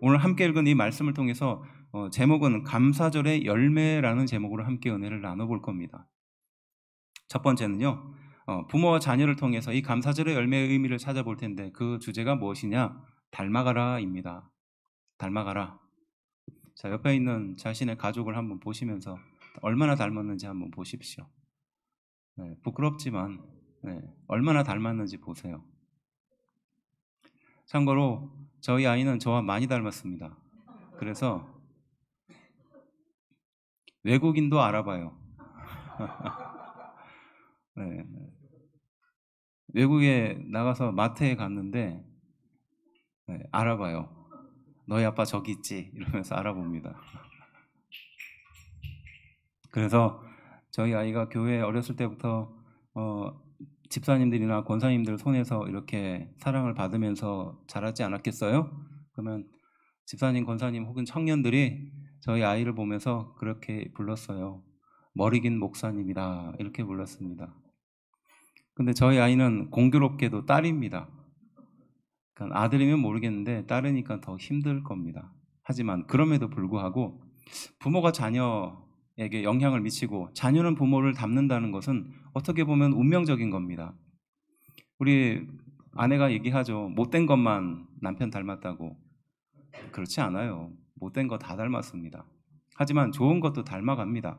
오늘 함께 읽은 이 말씀을 통해서 제목은 감사절의 열매라는 제목으로 함께 은혜를 나눠볼 겁니다. 첫 번째는요, 부모와 자녀를 통해서 이 감사절의 열매의 의미를 찾아볼 텐데 그 주제가 무엇이냐? 닮아가라입니다. 닮아가라. 자, 옆에 있는 자신의 가족을 한번 보시면서 얼마나 닮았는지 한번 보십시오. 네, 부끄럽지만 얼마나 닮았는지 보세요. 참고로 저희 아이는 저와 많이 닮았습니다. 그래서 외국인도 알아봐요. 네. 외국에 나가서 마트에 갔는데 알아봐요. 너희 아빠 저기 있지? 이러면서 알아봅니다. 그래서 저희 아이가 교회에 어렸을 때부터 집사님들이나 권사님들 손에서 이렇게 사랑을 받으면서 자라지 않았겠어요? 그러면 집사님, 권사님 혹은 청년들이 저희 아이를 보면서 그렇게 불렀어요. 머리 긴 목사님이다 이렇게 불렀습니다. 근데 저희 아이는 공교롭게도 딸입니다. 그러니까 아들이면 모르겠는데 딸이니까 더 힘들 겁니다. 하지만 그럼에도 불구하고 부모가 자녀에게 영향을 미치고 자녀는 부모를 닮는다는 것은 어떻게 보면 운명적인 겁니다. 우리 아내가 얘기하죠. 못된 것만 남편 닮았다고. 그렇지 않아요. 못된 거 다 닮았습니다. 하지만 좋은 것도 닮아갑니다.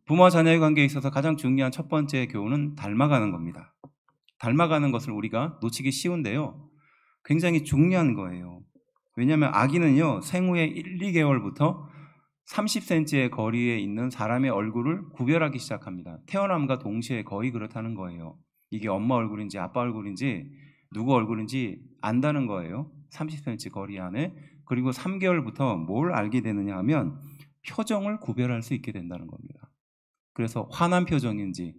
부모와 자녀의 관계에 있어서 가장 중요한 첫 번째 교훈은 닮아가는 겁니다. 닮아가는 것을 우리가 놓치기 쉬운데요. 굉장히 중요한 거예요. 왜냐하면 아기는요, 생후의 1, 2개월부터 30cm의 거리에 있는 사람의 얼굴을 구별하기 시작합니다. 태어남과 동시에 거의 그렇다는 거예요. 이게 엄마 얼굴인지 아빠 얼굴인지 누구 얼굴인지 안다는 거예요. 30cm 거리 안에. 그리고 3개월부터 뭘 알게 되느냐 하면 표정을 구별할 수 있게 된다는 겁니다. 그래서 화난 표정인지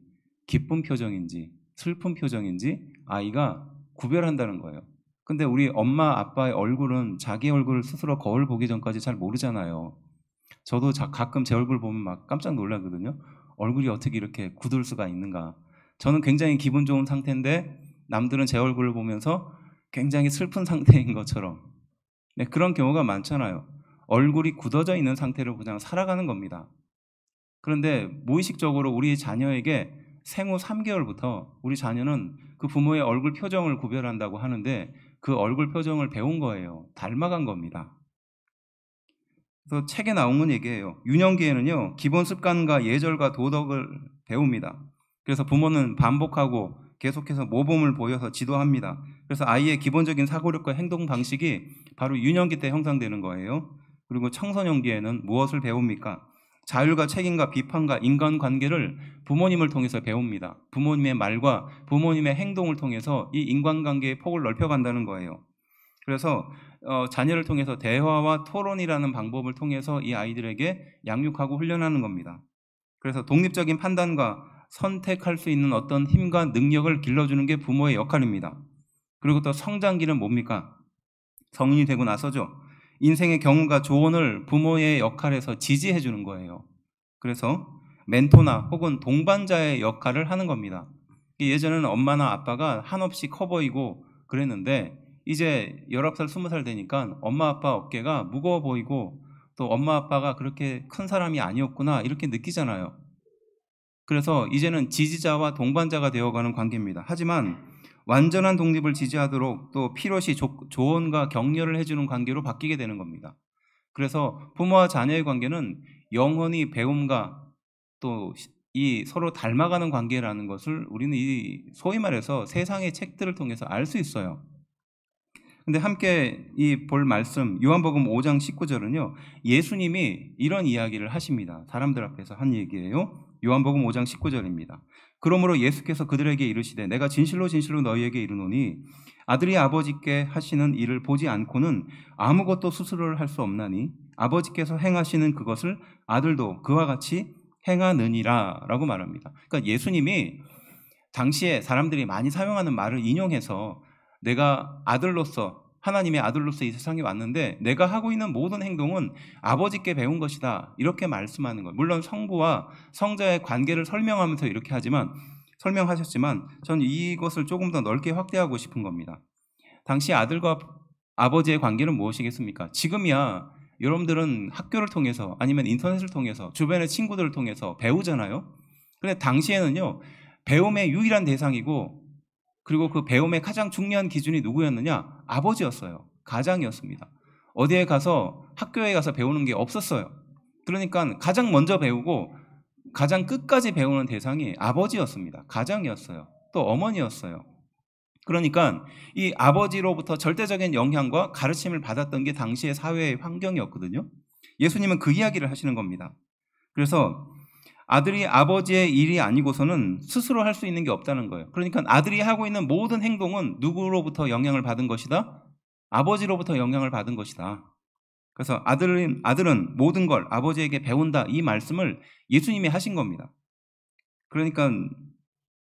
기쁜 표정인지 슬픈 표정인지 아이가 구별한다는 거예요. 근데 우리 엄마 아빠의 얼굴은 자기 얼굴을 스스로 거울 보기 전까지 잘 모르잖아요. 저도 가끔 제 얼굴 보면 막 깜짝 놀라거든요. 얼굴이 어떻게 이렇게 굳을 수가 있는가. 저는 굉장히 기분 좋은 상태인데 남들은 제 얼굴을 보면서 굉장히 슬픈 상태인 것처럼 그런 경우가 많잖아요. 얼굴이 굳어져 있는 상태로 그냥 살아가는 겁니다. 그런데 무의식적으로 우리 자녀에게 생후 3개월부터 우리 자녀는 그 부모의 얼굴 표정을 구별한다고 하는데 그 얼굴 표정을 배운 거예요. 닮아간 겁니다. 그래서 책에 나온 얘기예요. 유년기에는요, 기본 습관과 예절과 도덕을 배웁니다. 그래서 부모는 반복하고 계속해서 모범을 보여서 지도합니다. 그래서 아이의 기본적인 사고력과 행동 방식이 바로 유년기 때 형성되는 거예요. 그리고 청소년기에는 무엇을 배웁니까? 자율과 책임과 비판과 인간관계를 부모님을 통해서 배웁니다. 부모님의 말과 부모님의 행동을 통해서 이 인간관계의 폭을 넓혀간다는 거예요. 그래서 자녀를 통해서 대화와 토론이라는 방법을 통해서 이 아이들에게 양육하고 훈련하는 겁니다. 그래서 독립적인 판단과 선택할 수 있는 어떤 힘과 능력을 길러주는 게 부모의 역할입니다. 그리고 또 성장기는 뭡니까? 성인이 되고 나서죠. 인생의 경험과 조언을 부모의 역할에서 지지해 주는 거예요. 그래서 멘토나 혹은 동반자의 역할을 하는 겁니다. 예전에는 엄마나 아빠가 한없이 커 보이고 그랬는데 이제 19살, 20살 되니까 엄마 아빠 어깨가 무거워 보이고 또 엄마 아빠가 그렇게 큰 사람이 아니었구나 이렇게 느끼잖아요. 그래서 이제는 지지자와 동반자가 되어가는 관계입니다. 하지만 완전한 독립을 지지하도록 또 필요시 조언과 격려를 해주는 관계로 바뀌게 되는 겁니다. 그래서 부모와 자녀의 관계는 영원히 배움과 또 이 서로 닮아가는 관계라는 것을 우리는 이 소위 말해서 세상의 책들을 통해서 알 수 있어요. 근데 함께 이 볼 말씀 요한복음 5장 19절은요. 예수님이 이런 이야기를 하십니다. 사람들 앞에서 한 얘기예요. 요한복음 5장 19절입니다. 그러므로 예수께서 그들에게 이르시되 내가 진실로 진실로 너희에게 이르노니 아들이 아버지께 하시는 일을 보지 않고는 아무것도 스스로를 할 수 없나니 아버지께서 행하시는 그것을 아들도 그와 같이 행하느니라 라고 말합니다. 그러니까 예수님이 당시에 사람들이 많이 사용하는 말을 인용해서 내가 아들로서 하나님의 아들로서 이 세상에 왔는데 내가 하고 있는 모든 행동은 아버지께 배운 것이다 이렇게 말씀하는 거예요. 물론 성부와 성자의 관계를 설명하면서 이렇게 설명하셨지만 저는 이것을 조금 더 넓게 확대하고 싶은 겁니다. 당시 아들과 아버지의 관계는 무엇이겠습니까? 지금이야 여러분들은 학교를 통해서 아니면 인터넷을 통해서 주변의 친구들을 통해서 배우잖아요. 근데 당시에는요, 배움의 유일한 대상이고 그리고 그 배움의 가장 중요한 기준이 누구였느냐? 아버지였어요. 가장이었습니다. 어디에 가서 학교에 가서 배우는 게 없었어요. 그러니까 가장 먼저 배우고 가장 끝까지 배우는 대상이 아버지였습니다. 가장이었어요. 또 어머니였어요. 그러니까 이 아버지로부터 절대적인 영향과 가르침을 받았던 게 당시의 사회의 환경이었거든요. 예수님은 그 이야기를 하시는 겁니다. 그래서 아들이 아버지의 일이 아니고서는 스스로 할 수 있는 게 없다는 거예요. 그러니까 아들이 하고 있는 모든 행동은 누구로부터 영향을 받은 것이다? 아버지로부터 영향을 받은 것이다. 그래서 아들은 모든 걸 아버지에게 배운다, 이 말씀을 예수님이 하신 겁니다. 그러니까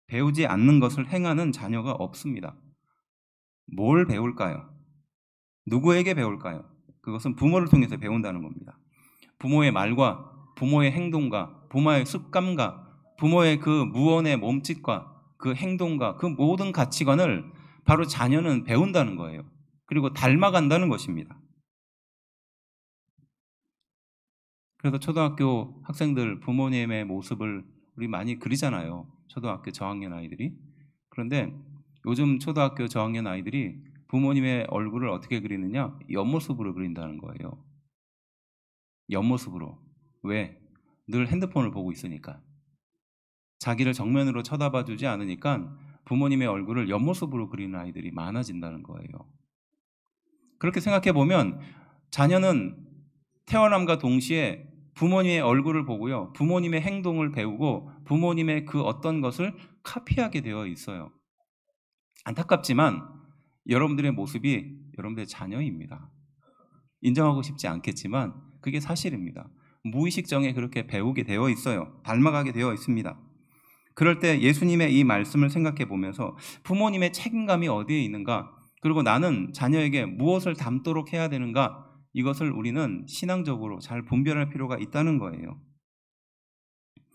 배우지 않는 것을 행하는 자녀가 없습니다. 뭘 배울까요? 누구에게 배울까요? 그것은 부모를 통해서 배운다는 겁니다. 부모의 말과 부모의 행동과 부모의 습관과 부모의 그 무언의 몸짓과 그 행동과 그 모든 가치관을 바로 자녀는 배운다는 거예요. 그리고 닮아간다는 것입니다. 그래서 초등학교 학생들 부모님의 모습을 우리 많이 그리잖아요. 초등학교 저학년 아이들이. 그런데 요즘 초등학교 저학년 아이들이 부모님의 얼굴을 어떻게 그리느냐? 옆모습으로 그린다는 거예요. 옆모습으로. 왜? 늘 핸드폰을 보고 있으니까. 자기를 정면으로 쳐다봐 주지 않으니까 부모님의 얼굴을 옆모습으로 그리는 아이들이 많아진다는 거예요. 그렇게 생각해 보면 자녀는 태어남과 동시에 부모님의 얼굴을 보고요, 부모님의 행동을 배우고 부모님의 그 어떤 것을 카피하게 되어 있어요. 안타깝지만 여러분들의 모습이 여러분들의 자녀입니다. 인정하고 싶지 않겠지만 그게 사실입니다. 무의식정에 그렇게 배우게 되어 있어요. 닮아가게 되어 있습니다. 그럴 때 예수님의 이 말씀을 생각해 보면서 부모님의 책임감이 어디에 있는가, 그리고 나는 자녀에게 무엇을 담도록 해야 되는가, 이것을 우리는 신앙적으로 잘 분별할 필요가 있다는 거예요.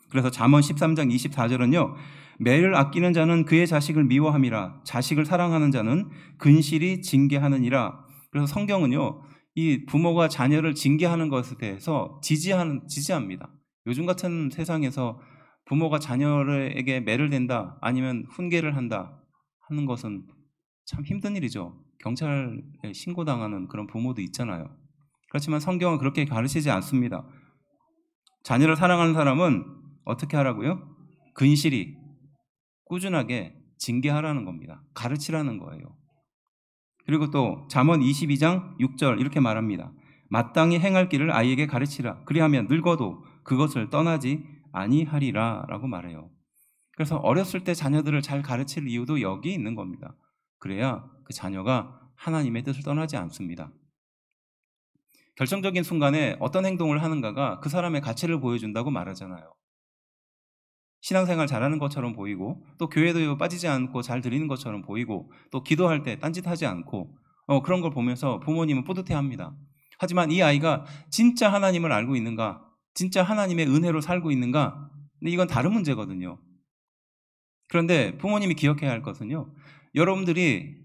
그래서 잠언 13장 24절은요. 매를 아끼는 자는 그의 자식을 미워함이라 자식을 사랑하는 자는 근실이 징계하느니라. 그래서 성경은요, 이 부모가 자녀를 징계하는 것에 대해서 지지합니다. 요즘 같은 세상에서 부모가 자녀에게 매를 댄다 아니면 훈계를 한다 하는 것은 참 힘든 일이죠. 경찰에 신고당하는 그런 부모도 있잖아요. 그렇지만 성경은 그렇게 가르치지 않습니다. 자녀를 사랑하는 사람은 어떻게 하라고요? 근실히 꾸준하게 징계하라는 겁니다. 가르치라는 거예요. 그리고 또 잠언 22장 6절 이렇게 말합니다. 마땅히 행할 길을 아이에게 가르치라. 그리하면 늙어도 그것을 떠나지 아니하리라 라고 말해요. 그래서 어렸을 때 자녀들을 잘 가르칠 이유도 여기 있는 겁니다. 그래야 그 자녀가 하나님의 뜻을 떠나지 않습니다. 결정적인 순간에 어떤 행동을 하는가가 그 사람의 가치를 보여준다고 말하잖아요. 신앙생활 잘하는 것처럼 보이고 또 교회도 빠지지 않고 잘 드리는 것처럼 보이고 또 기도할 때 딴짓하지 않고 그런 걸 보면서 부모님은 뿌듯해합니다. 하지만 이 아이가 진짜 하나님을 알고 있는가, 진짜 하나님의 은혜로 살고 있는가, 근데 이건 다른 문제거든요. 그런데 부모님이 기억해야 할 것은요, 여러분들이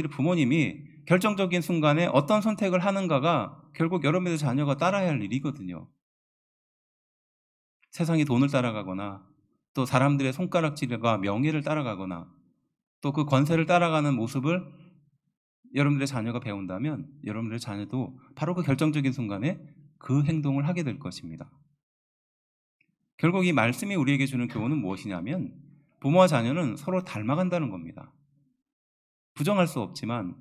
부모님이 결정적인 순간에 어떤 선택을 하는가가 결국 여러분의 자녀가 따라야 할 일이거든요. 세상이 돈을 따라가거나 또 사람들의 손가락질과 명예를 따라가거나 또 그 권세를 따라가는 모습을 여러분들의 자녀가 배운다면 여러분들의 자녀도 바로 그 결정적인 순간에 그 행동을 하게 될 것입니다. 결국 이 말씀이 우리에게 주는 교훈은 무엇이냐면 부모와 자녀는 서로 닮아간다는 겁니다. 부정할 수 없지만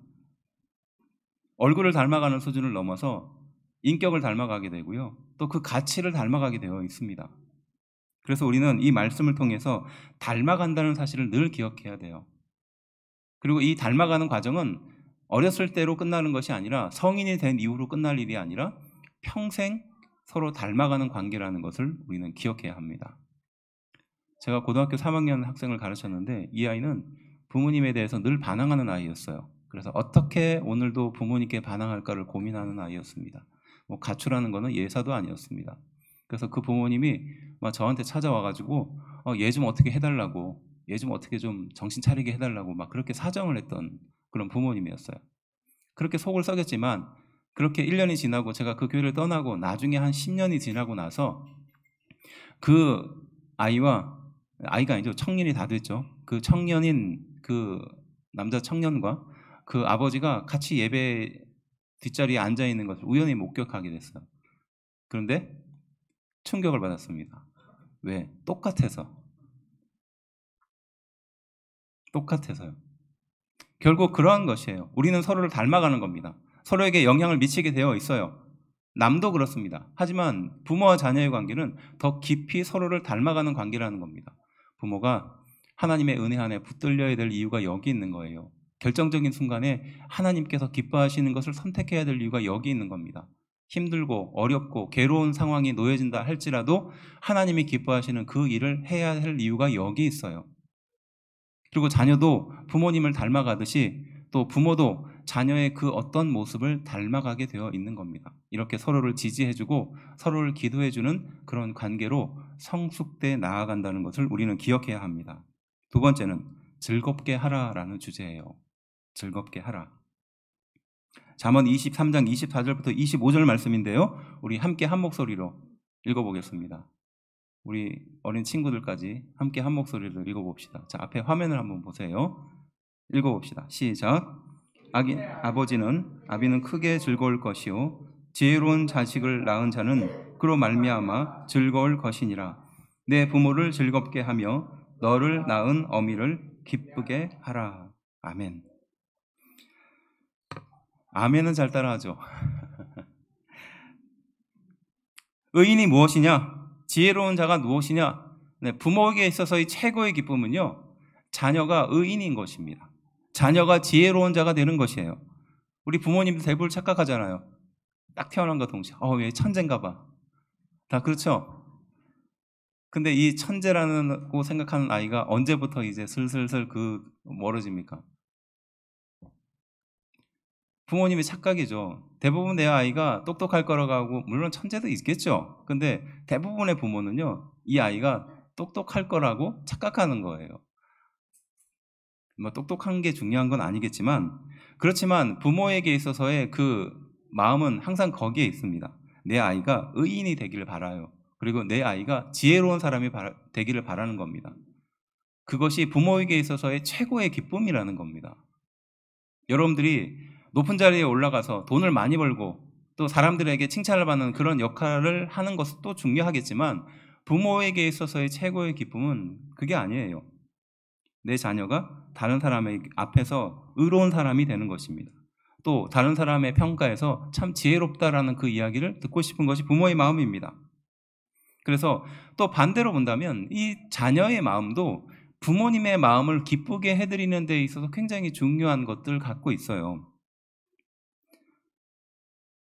얼굴을 닮아가는 수준을 넘어서 인격을 닮아가게 되고요. 또 그 가치를 닮아가게 되어 있습니다. 그래서 우리는 이 말씀을 통해서 닮아간다는 사실을 늘 기억해야 돼요. 그리고 이 닮아가는 과정은 어렸을 때로 끝나는 것이 아니라 성인이 된 이후로 끝날 일이 아니라 평생 서로 닮아가는 관계라는 것을 우리는 기억해야 합니다. 제가 고등학교 3학년 학생을 가르쳤는데 이 아이는 부모님에 대해서 늘 반항하는 아이였어요. 그래서 어떻게 오늘도 부모님께 반항할까를 고민하는 아이였습니다. 가출하는 것은 예사도 아니었습니다. 그래서 그 부모님이 막 저한테 찾아와가지고 얘 좀 어떻게 해달라고, 얘 좀 어떻게 좀 정신 차리게 해달라고 막 그렇게 사정을 했던 그런 부모님이었어요. 그렇게 속을 썩였지만 그렇게 1년이 지나고 제가 그 교회를 떠나고 나중에 한 10년이 지나고 나서 그 아이가 아니죠. 청년이 다 됐죠. 그 청년인 그 남자 청년과 그 아버지가 같이 예배 뒷자리에 앉아 있는 것을 우연히 목격하게 됐어요. 그런데 충격을 받았습니다. 왜? 똑같아서요. 결국 그러한 것이에요. 우리는 서로를 닮아가는 겁니다. 서로에게 영향을 미치게 되어 있어요. 남도 그렇습니다. 하지만 부모와 자녀의 관계는 더 깊이 서로를 닮아가는 관계라는 겁니다. 부모가 하나님의 은혜 안에 붙들려야 될 이유가 여기 있는 거예요. 결정적인 순간에 하나님께서 기뻐하시는 것을 선택해야 될 이유가 여기 있는 겁니다. 힘들고 어렵고 괴로운 상황이 놓여진다 할지라도 하나님이 기뻐하시는 그 일을 해야 할 이유가 여기 있어요. 그리고 자녀도 부모님을 닮아가듯이 또 부모도 자녀의 그 어떤 모습을 닮아가게 되어 있는 겁니다. 이렇게 서로를 지지해주고 서로를 기도해주는 그런 관계로 성숙돼 나아간다는 것을 우리는 기억해야 합니다. 두 번째는 즐겁게 하라라는 주제예요. 즐겁게 하라. 잠언 23장 24절부터 25절 말씀인데요. 우리 함께 한 목소리로 읽어보겠습니다. 우리 어린 친구들까지 함께 한 목소리로 읽어봅시다. 자, 앞에 화면을 한번 보세요. 읽어봅시다. 시작. 아비는 크게 즐거울 것이요 지혜로운 자식을 낳은 자는 그로 말미암아 즐거울 것이니라. 내 부모를 즐겁게 하며 너를 낳은 어미를 기쁘게 하라. 아멘. 아멘은 잘 따라하죠. 의인이 무엇이냐? 지혜로운 자가 무엇이냐? 네, 부모에게 있어서의 최고의 기쁨은요, 자녀가 의인인 것입니다. 자녀가 지혜로운 자가 되는 것이에요. 우리 부모님도 대부분 착각하잖아요. 딱 태어난 것 동시에 얘 천재인가 봐. 다 그렇죠? 근데 이 천재라고 생각하는 아이가 언제부터 이제 슬슬슬 멀어집니까? 부모님이 착각이죠. 대부분 내 아이가 똑똑할 거라고 하고, 물론 천재도 있겠죠. 근데 대부분의 부모는요, 이 아이가 똑똑할 거라고 착각하는 거예요. 뭐 똑똑한 게 중요한 건 아니겠지만, 그렇지만 부모에게 있어서의 그 마음은 항상 거기에 있습니다. 내 아이가 의인이 되기를 바라요. 그리고 내 아이가 지혜로운 사람이 되기를 바라는 겁니다. 그것이 부모에게 있어서의 최고의 기쁨이라는 겁니다. 여러분들이 높은 자리에 올라가서 돈을 많이 벌고 또 사람들에게 칭찬을 받는 그런 역할을 하는 것도 중요하겠지만, 부모에게 있어서의 최고의 기쁨은 그게 아니에요. 내 자녀가 다른 사람의 앞에서 의로운 사람이 되는 것입니다. 또 다른 사람의 평가에서 참 지혜롭다라는 그 이야기를 듣고 싶은 것이 부모의 마음입니다. 그래서 또 반대로 본다면 이 자녀의 마음도 부모님의 마음을 기쁘게 해드리는 데 있어서 굉장히 중요한 것들을 갖고 있어요.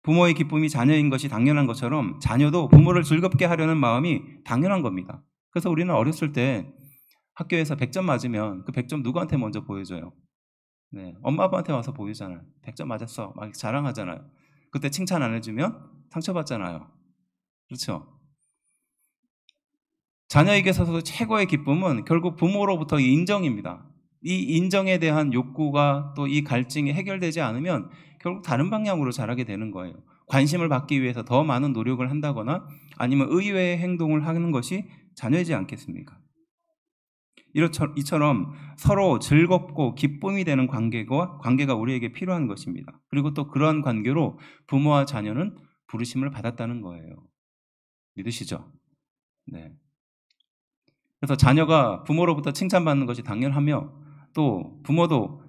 부모의 기쁨이 자녀인 것이 당연한 것처럼 자녀도 부모를 즐겁게 하려는 마음이 당연한 겁니다. 그래서 우리는 어렸을 때 학교에서 100점 맞으면 그 100점 누구한테 먼저 보여줘요? 네, 엄마 아빠한테 와서 보여주잖아요. 100점 맞았어 막 자랑하잖아요. 그때 칭찬 안 해주면 상처받잖아요. 그렇죠? 자녀에게 있어서 최고의 기쁨은 결국 부모로부터 인정입니다. 이 인정에 대한 욕구가 또 이 갈증이 해결되지 않으면 결국 다른 방향으로 자라게 되는 거예요. 관심을 받기 위해서 더 많은 노력을 한다거나 아니면 의외의 행동을 하는 것이 자녀이지 않겠습니까? 이처럼 서로 즐겁고 기쁨이 되는 관계가 우리에게 필요한 것입니다. 그리고 또 그러한 관계로 부모와 자녀는 부르심을 받았다는 거예요. 믿으시죠? 네. 그래서 자녀가 부모로부터 칭찬받는 것이 당연하며 또 부모도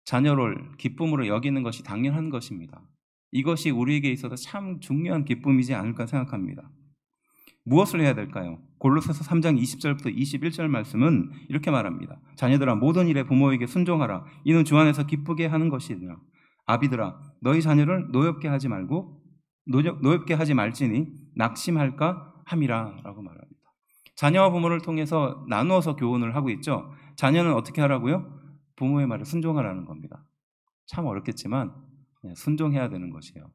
자녀를 기쁨으로 여기는 것이 당연한 것입니다. 이것이 우리에게 있어서 참 중요한 기쁨이지 않을까 생각합니다. 무엇을 해야 될까요? 골로새서 3장 20절부터 21절 말씀은 이렇게 말합니다. 자녀들아 모든 일에 부모에게 순종하라. 이는 주 안에서 기쁘게 하는 것이니라. 아비들아 너희 자녀를 노엽게 하지 말지니 낙심할까 함이라 라고 말합니다. 자녀와 부모를 통해서 나누어서 교훈을 하고 있죠. 자녀는 어떻게 하라고요? 부모의 말을 순종하라는 겁니다. 참 어렵겠지만 순종해야 되는 것이에요.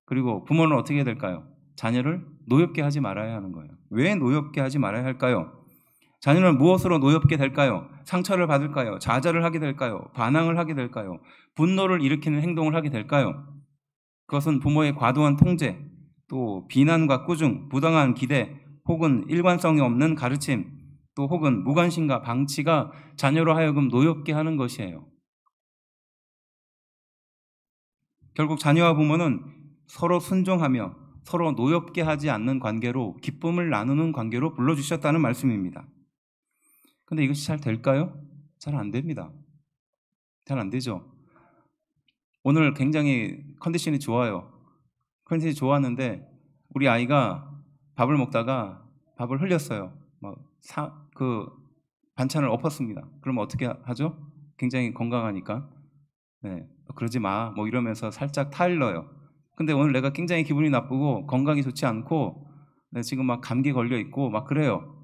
그리고 부모는 어떻게 해야 될까요? 자녀를 노엽게 하지 말아야 하는 거예요. 왜 노엽게 하지 말아야 할까요? 자녀는 무엇으로 노엽게 될까요? 상처를 받을까요? 좌절을 하게 될까요? 반항을 하게 될까요? 분노를 일으키는 행동을 하게 될까요? 그것은 부모의 과도한 통제, 또 비난과 꾸중, 부당한 기대, 혹은 일관성이 없는 가르침, 또 혹은 무관심과 방치가 자녀로 하여금 노엽게 하는 것이에요. 결국 자녀와 부모는 서로 순종하며 서로 노엽게 하지 않는 관계로, 기쁨을 나누는 관계로 불러주셨다는 말씀입니다. 근데 이것이 잘 될까요? 잘 안 됩니다. 잘 안 되죠. 오늘 굉장히 컨디션이 좋아요. 컨디션이 좋았는데 우리 아이가 밥을 먹다가 밥을 흘렸어요. 그 반찬을 엎었습니다. 그러면 어떻게 하죠? 굉장히 건강하니까. 네, 그러지 마. 뭐 이러면서 살짝 타일러요. 근데 오늘 내가 굉장히 기분이 나쁘고 건강이 좋지 않고 지금 막 감기 걸려 있고 막 그래요.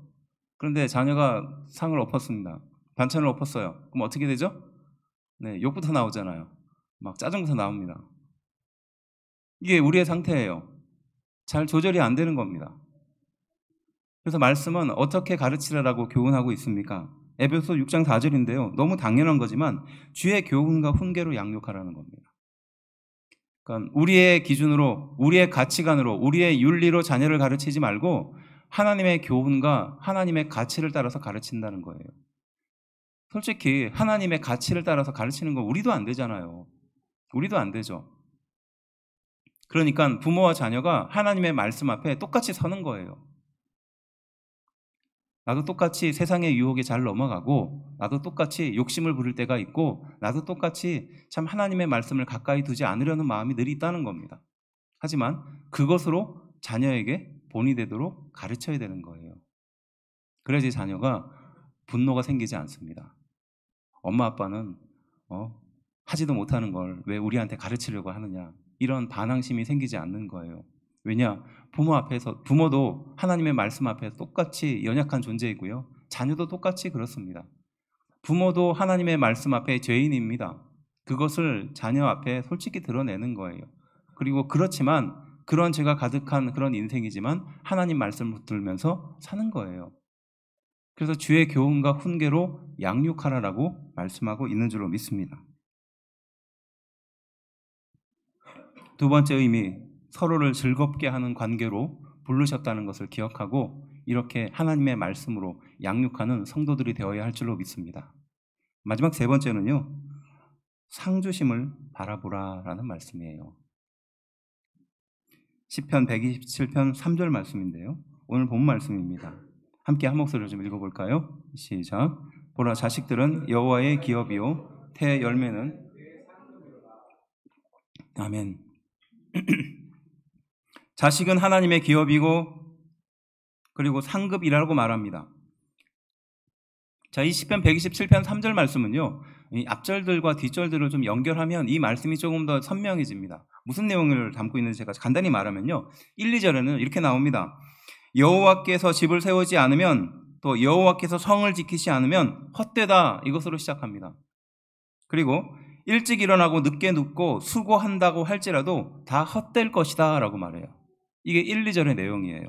그런데 자녀가 상을 엎었습니다. 반찬을 엎었어요. 그럼 어떻게 되죠? 네, 욕부터 나오잖아요. 막 짜증부터 나옵니다. 이게 우리의 상태예요. 잘 조절이 안 되는 겁니다. 그래서 말씀은 어떻게 가르치라고 교훈하고 있습니까? 에베소 6장 4절인데요. 너무 당연한 거지만 주의 교훈과 훈계로 양육하라는 겁니다. 그러니까 우리의 기준으로, 우리의 가치관으로, 우리의 윤리로 자녀를 가르치지 말고 하나님의 교훈과 하나님의 가치를 따라서 가르친다는 거예요. 솔직히 하나님의 가치를 따라서 가르치는 건 우리도 안 되잖아요. 우리도 안 되죠. 그러니까 부모와 자녀가 하나님의 말씀 앞에 똑같이 서는 거예요. 나도 똑같이 세상의 유혹에 잘 넘어가고, 나도 똑같이 욕심을 부릴 때가 있고, 나도 똑같이 참 하나님의 말씀을 가까이 두지 않으려는 마음이 늘 있다는 겁니다. 하지만 그것으로 자녀에게 본이 되도록 가르쳐야 되는 거예요. 그래야지 자녀가 분노가 생기지 않습니다. 엄마 아빠는 하지도 못하는 걸 왜 우리한테 가르치려고 하느냐, 이런 반항심이 생기지 않는 거예요. 왜냐? 부모도 하나님의 말씀 앞에서 똑같이 연약한 존재이고요. 자녀도 똑같이 그렇습니다. 부모도 하나님의 말씀 앞에 죄인입니다. 그것을 자녀 앞에 솔직히 드러내는 거예요. 그리고 그렇지만 그런 죄가 가득한 그런 인생이지만 하나님 말씀을 붙들면서 사는 거예요. 그래서 주의 교훈과 훈계로 양육하라라고 말씀하고 있는 줄로 믿습니다. 두 번째 의미, 서로를 즐겁게 하는 관계로 부르셨다는 것을 기억하고 이렇게 하나님의 말씀으로 양육하는 성도들이 되어야 할 줄로 믿습니다. 마지막 세 번째는요, 상주심을 바라보라라는 말씀이에요. 시편 127편 3절 말씀인데요. 오늘 본 말씀입니다. 함께 한 목소리로 좀 읽어볼까요? 시작. 보라, 자식들은 여호와의 기업이요 태 열매는 아멘. 자식은 하나님의 기업이고 그리고 상급이라고 말합니다. 자, 이 시편 127편 3절 말씀은요, 이 앞절들과 뒷절들을 좀 연결하면 이 말씀이 조금 더 선명해집니다. 무슨 내용을 담고 있는지 제가 간단히 말하면요, 1, 2절에는 이렇게 나옵니다. 여호와께서 집을 세우지 않으면, 또 여호와께서 성을 지키지 않으면 헛되다, 이것으로 시작합니다. 그리고 일찍 일어나고 늦게 눕고 수고한다고 할지라도 다 헛될 것이다 라고 말해요. 이게 1, 2절의 내용이에요.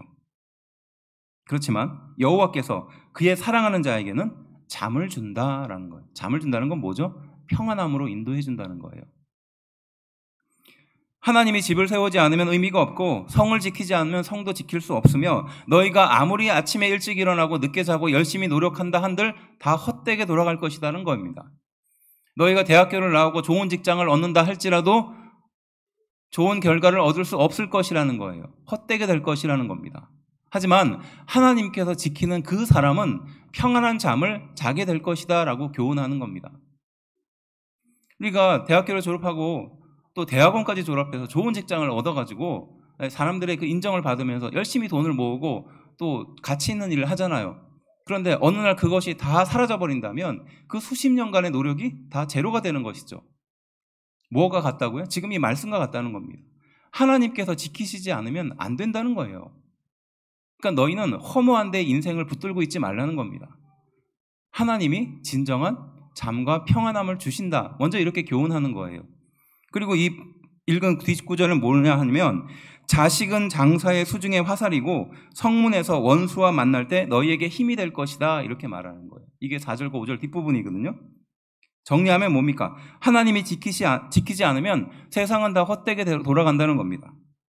그렇지만 여호와께서 그의 사랑하는 자에게는 잠을 준다라는 거예요. 잠을 준다는 건 뭐죠? 평안함으로 인도해 준다는 거예요. 하나님이 집을 세우지 않으면 의미가 없고 성을 지키지 않으면 성도 지킬 수 없으며 너희가 아무리 아침에 일찍 일어나고 늦게 자고 열심히 노력한다 한들 다 헛되게 돌아갈 것이라는 겁니다. 너희가 대학교를 나오고 좋은 직장을 얻는다 할지라도 좋은 결과를 얻을 수 없을 것이라는 거예요. 헛되게 될 것이라는 겁니다. 하지만 하나님께서 지키는 그 사람은 평안한 잠을 자게 될 것이다 라고 교훈하는 겁니다. 우리가 대학교를 졸업하고 또 대학원까지 졸업해서 좋은 직장을 얻어가지고 사람들의 그 인정을 받으면서 열심히 돈을 모으고 또 가치 있는 일을 하잖아요. 그런데 어느 날 그것이 다 사라져버린다면 그 수십 년간의 노력이 다 제로가 되는 것이죠. 뭐가 같다고요? 지금 이 말씀과 같다는 겁니다. 하나님께서 지키시지 않으면 안 된다는 거예요. 그러니까 너희는 허무한 데 인생을 붙들고 있지 말라는 겁니다. 하나님이 진정한 잠과 평안함을 주신다. 먼저 이렇게 교훈하는 거예요. 그리고 이 읽은 뒷구절은 뭐냐 하면 자식은 장사의 수중의 화살이고 성문에서 원수와 만날 때 너희에게 힘이 될 것이다. 이렇게 말하는 거예요. 이게 4절과 5절 뒷부분이거든요. 정리하면 뭡니까? 하나님이 지키지 않으면 세상은 다 헛되게 돌아간다는 겁니다.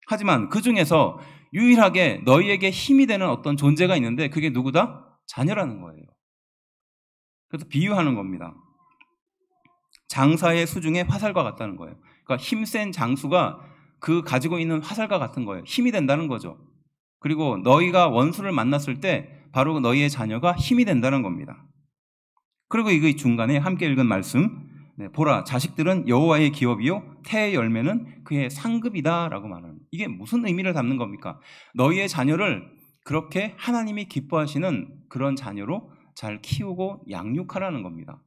하지만 그 중에서 유일하게 너희에게 힘이 되는 어떤 존재가 있는데 그게 누구다? 자녀라는 거예요. 그래서 비유하는 겁니다. 장사의 수중에 화살과 같다는 거예요. 그러니까 힘센 장수가 그 가지고 있는 화살과 같은 거예요. 힘이 된다는 거죠. 그리고 너희가 원수를 만났을 때 바로 너희의 자녀가 힘이 된다는 겁니다. 그리고 이거 중간에 함께 읽은 말씀, 보라 자식들은 여호와의 기업이요 태의 열매는 그의 상급이다 라고 말하는, 이게 무슨 의미를 담는 겁니까? 너희의 자녀를 그렇게 하나님이 기뻐하시는 그런 자녀로 잘 키우고 양육하라는 겁니다.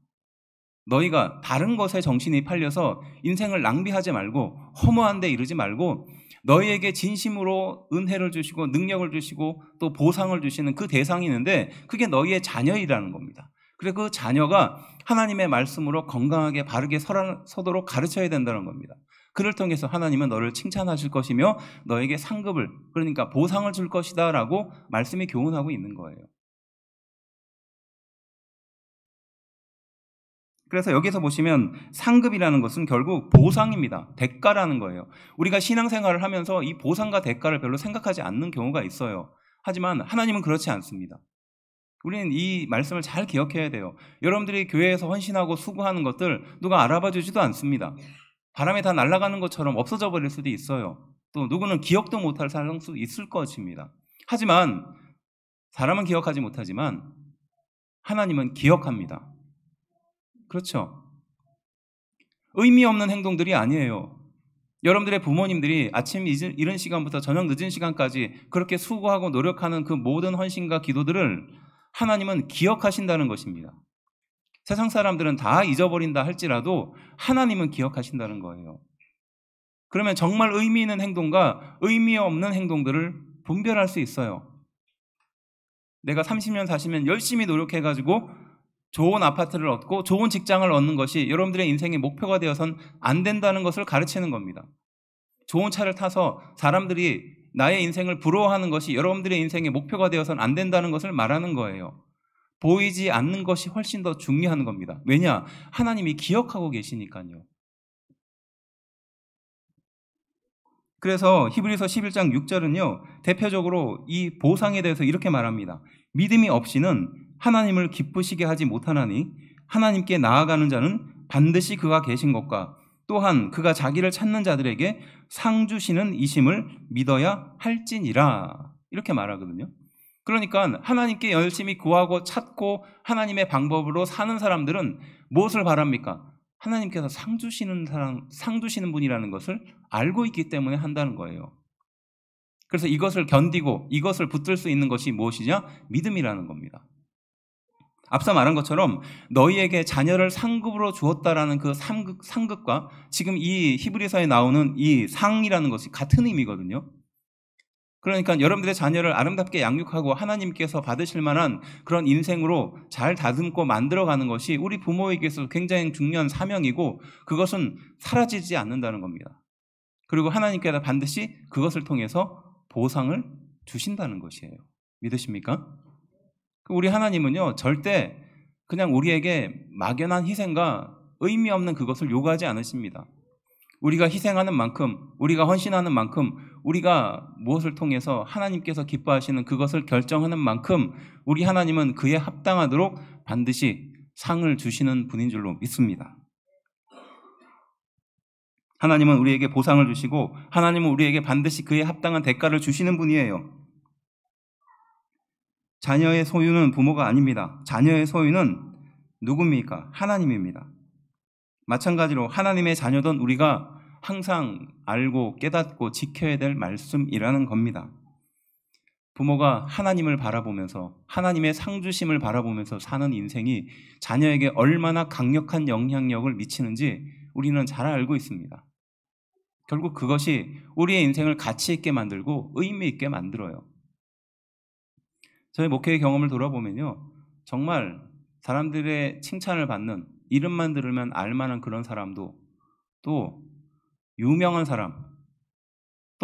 너희가 다른 것에 정신이 팔려서 인생을 낭비하지 말고 허무한 데 이르지 말고 너희에게 진심으로 은혜를 주시고 능력을 주시고 또 보상을 주시는 그 대상이 있는데 그게 너희의 자녀이라는 겁니다. 그래서 그 자녀가 하나님의 말씀으로 건강하게 바르게 서도록 가르쳐야 된다는 겁니다. 그를 통해서 하나님은 너를 칭찬하실 것이며 너에게 상급을, 그러니까 보상을 줄 것이다 라고 말씀이 교훈하고 있는 거예요. 그래서 여기서 보시면 상급이라는 것은 결국 보상입니다. 대가라는 거예요. 우리가 신앙생활을 하면서 이 보상과 대가를 별로 생각하지 않는 경우가 있어요. 하지만 하나님은 그렇지 않습니다. 우리는 이 말씀을 잘 기억해야 돼요. 여러분들이 교회에서 헌신하고 수고하는 것들 누가 알아봐 주지도 않습니다. 바람에 다 날아가는 것처럼 없어져 버릴 수도 있어요. 또 누구는 기억도 못할 사람도 있을 것입니다. 하지만 사람은 기억하지 못하지만 하나님은 기억합니다. 그렇죠? 의미 없는 행동들이 아니에요. 여러분들의 부모님들이 아침 이른 시간부터 저녁 늦은 시간까지 그렇게 수고하고 노력하는 그 모든 헌신과 기도들을 하나님은 기억하신다는 것입니다. 세상 사람들은 다 잊어버린다 할지라도 하나님은 기억하신다는 거예요. 그러면 정말 의미 있는 행동과 의미 없는 행동들을 분별할 수 있어요. 내가 30년 40년 열심히 노력해가지고 좋은 아파트를 얻고 좋은 직장을 얻는 것이 여러분들의 인생의 목표가 되어선 안 된다는 것을 가르치는 겁니다. 좋은 차를 타서 사람들이 나의 인생을 부러워하는 것이 여러분들의 인생의 목표가 되어선 안 된다는 것을 말하는 거예요. 보이지 않는 것이 훨씬 더 중요한 겁니다. 왜냐? 하나님이 기억하고 계시니까요. 그래서 히브리서 11장 6절은요, 대표적으로 이 보상에 대해서 이렇게 말합니다. 믿음이 없이는 하나님을 기쁘시게 하지 못하나니 하나님께 나아가는 자는 반드시 그가 계신 것과 또한 그가 자기를 찾는 자들에게 상 주시는 이심을 믿어야 할지니라, 이렇게 말하거든요. 그러니까 하나님께 열심히 구하고 찾고 하나님의 방법으로 사는 사람들은 무엇을 바랍니까? 하나님께서 상 주시는 분이라는 것을 알고 있기 때문에 한다는 거예요. 그래서 이것을 견디고 이것을 붙들 수 있는 것이 무엇이냐? 믿음이라는 겁니다. 앞서 말한 것처럼 너희에게 자녀를 상급으로 주었다라는 그 상급과 지금 이 히브리서에 나오는 이 상이라는 것이 같은 의미거든요. 그러니까 여러분들의 자녀를 아름답게 양육하고 하나님께서 받으실 만한 그런 인생으로 잘 다듬고 만들어가는 것이 우리 부모에게서 굉장히 중요한 사명이고 그것은 사라지지 않는다는 겁니다. 그리고 하나님께서 반드시 그것을 통해서 보상을 주신다는 것이에요. 믿으십니까? 우리 하나님은요, 절대 그냥 우리에게 막연한 희생과 의미 없는 그것을 요구하지 않으십니다. 우리가 희생하는 만큼, 우리가 헌신하는 만큼, 우리가 무엇을 통해서 하나님께서 기뻐하시는 그것을 결정하는 만큼 우리 하나님은 그에 합당하도록 반드시 상을 주시는 분인 줄로 믿습니다. 하나님은 우리에게 보상을 주시고 하나님은 우리에게 반드시 그에 합당한 대가를 주시는 분이에요. 자녀의 소유는 부모가 아닙니다. 자녀의 소유는 누굽니까? 하나님입니다. 마찬가지로 하나님의 자녀던 우리가 항상 알고 깨닫고 지켜야 될 말씀이라는 겁니다. 부모가 하나님을 바라보면서 하나님의 상주심을 바라보면서 사는 인생이 자녀에게 얼마나 강력한 영향력을 미치는지 우리는 잘 알고 있습니다. 결국 그것이 우리의 인생을 가치 있게 만들고 의미 있게 만들어요. 저의 목회의 경험을 돌아보면요, 정말 사람들의 칭찬을 받는, 이름만 들으면 알만한 그런 사람도, 또 유명한 사람,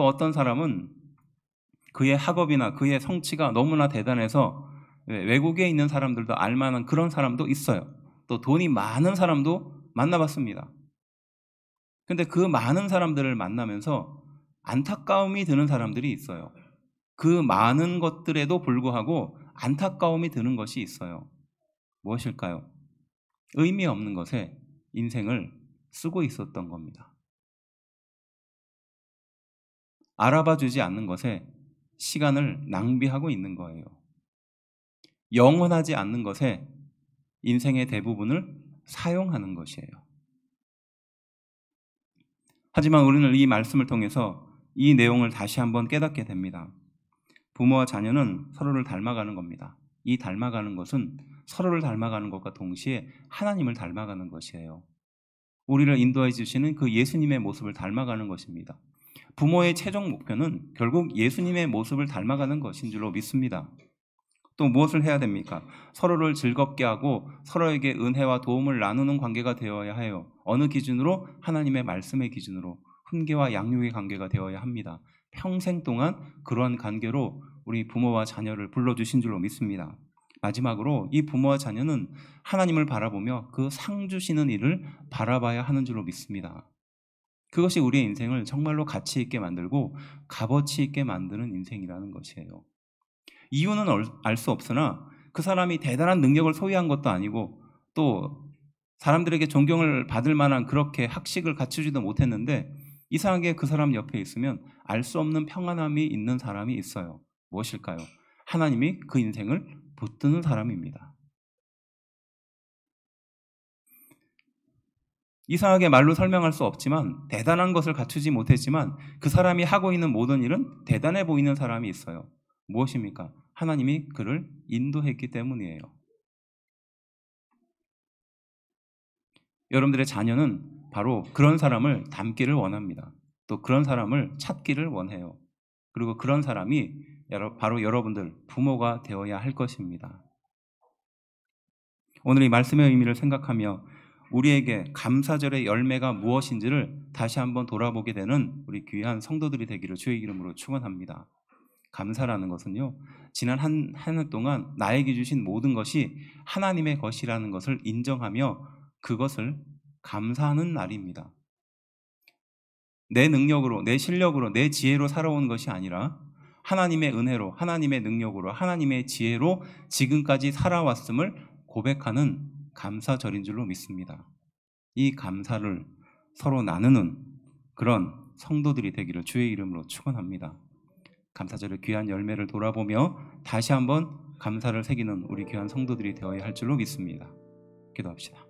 또 어떤 사람은 그의 학업이나 그의 성취가 너무나 대단해서 외국에 있는 사람들도 알만한 그런 사람도 있어요. 또 돈이 많은 사람도 만나봤습니다. 근데 그 많은 사람들을 만나면서 안타까움이 드는 사람들이 있어요. 그 많은 것들에도 불구하고 안타까움이 드는 것이 있어요. 무엇일까요? 의미 없는 것에 인생을 쓰고 있었던 겁니다. 알아봐 주지 않는 것에 시간을 낭비하고 있는 거예요. 영원하지 않는 것에 인생의 대부분을 사용하는 것이에요. 하지만 우리는 이 말씀을 통해서 이 내용을 다시 한번 깨닫게 됩니다. 부모와 자녀는 서로를 닮아가는 겁니다. 이 닮아가는 것은 서로를 닮아가는 것과 동시에 하나님을 닮아가는 것이에요. 우리를 인도해 주시는 그 예수님의 모습을 닮아가는 것입니다. 부모의 최종 목표는 결국 예수님의 모습을 닮아가는 것인 줄로 믿습니다. 또 무엇을 해야 됩니까? 서로를 즐겁게 하고 서로에게 은혜와 도움을 나누는 관계가 되어야 해요. 어느 기준으로? 하나님의 말씀의 기준으로 훈계와 양육의 관계가 되어야 합니다. 평생 동안 그러한 관계로 우리 부모와 자녀를 불러주신 줄로 믿습니다. 마지막으로 이 부모와 자녀는 하나님을 바라보며 그 상 주시는 일을 바라봐야 하는 줄로 믿습니다. 그것이 우리의 인생을 정말로 가치 있게 만들고 값어치 있게 만드는 인생이라는 것이에요. 이유는 알 수 없으나 그 사람이 대단한 능력을 소유한 것도 아니고 또 사람들에게 존경을 받을 만한 그렇게 학식을 갖추지도 못했는데 이상하게 그 사람 옆에 있으면 알 수 없는 평안함이 있는 사람이 있어요. 무엇일까요? 하나님이 그 인생을 붙드는 사람입니다. 이상하게 말로 설명할 수 없지만 대단한 것을 갖추지 못했지만 그 사람이 하고 있는 모든 일은 대단해 보이는 사람이 있어요. 무엇입니까? 하나님이 그를 인도했기 때문이에요. 여러분들의 자녀는 바로 그런 사람을 닮기를 원합니다. 또 그런 사람을 찾기를 원해요. 그리고 그런 사람이 바로 여러분들 부모가 되어야 할 것입니다. 오늘 이 말씀의 의미를 생각하며 우리에게 감사절의 열매가 무엇인지를 다시 한번 돌아보게 되는 우리 귀한 성도들이 되기를 주의 이름으로 축원합니다. 감사라는 것은요, 지난 한 해 동안 나에게 주신 모든 것이 하나님의 것이라는 것을 인정하며 그것을 감사하는 날입니다. 내 능력으로, 내 실력으로, 내 지혜로 살아온 것이 아니라 하나님의 은혜로, 하나님의 능력으로, 하나님의 지혜로 지금까지 살아왔음을 고백하는 감사절인 줄로 믿습니다. 이 감사를 서로 나누는 그런 성도들이 되기를 주의 이름으로 축원합니다. 감사절의 귀한 열매를 돌아보며 다시 한번 감사를 새기는 우리 귀한 성도들이 되어야 할 줄로 믿습니다. 기도합시다.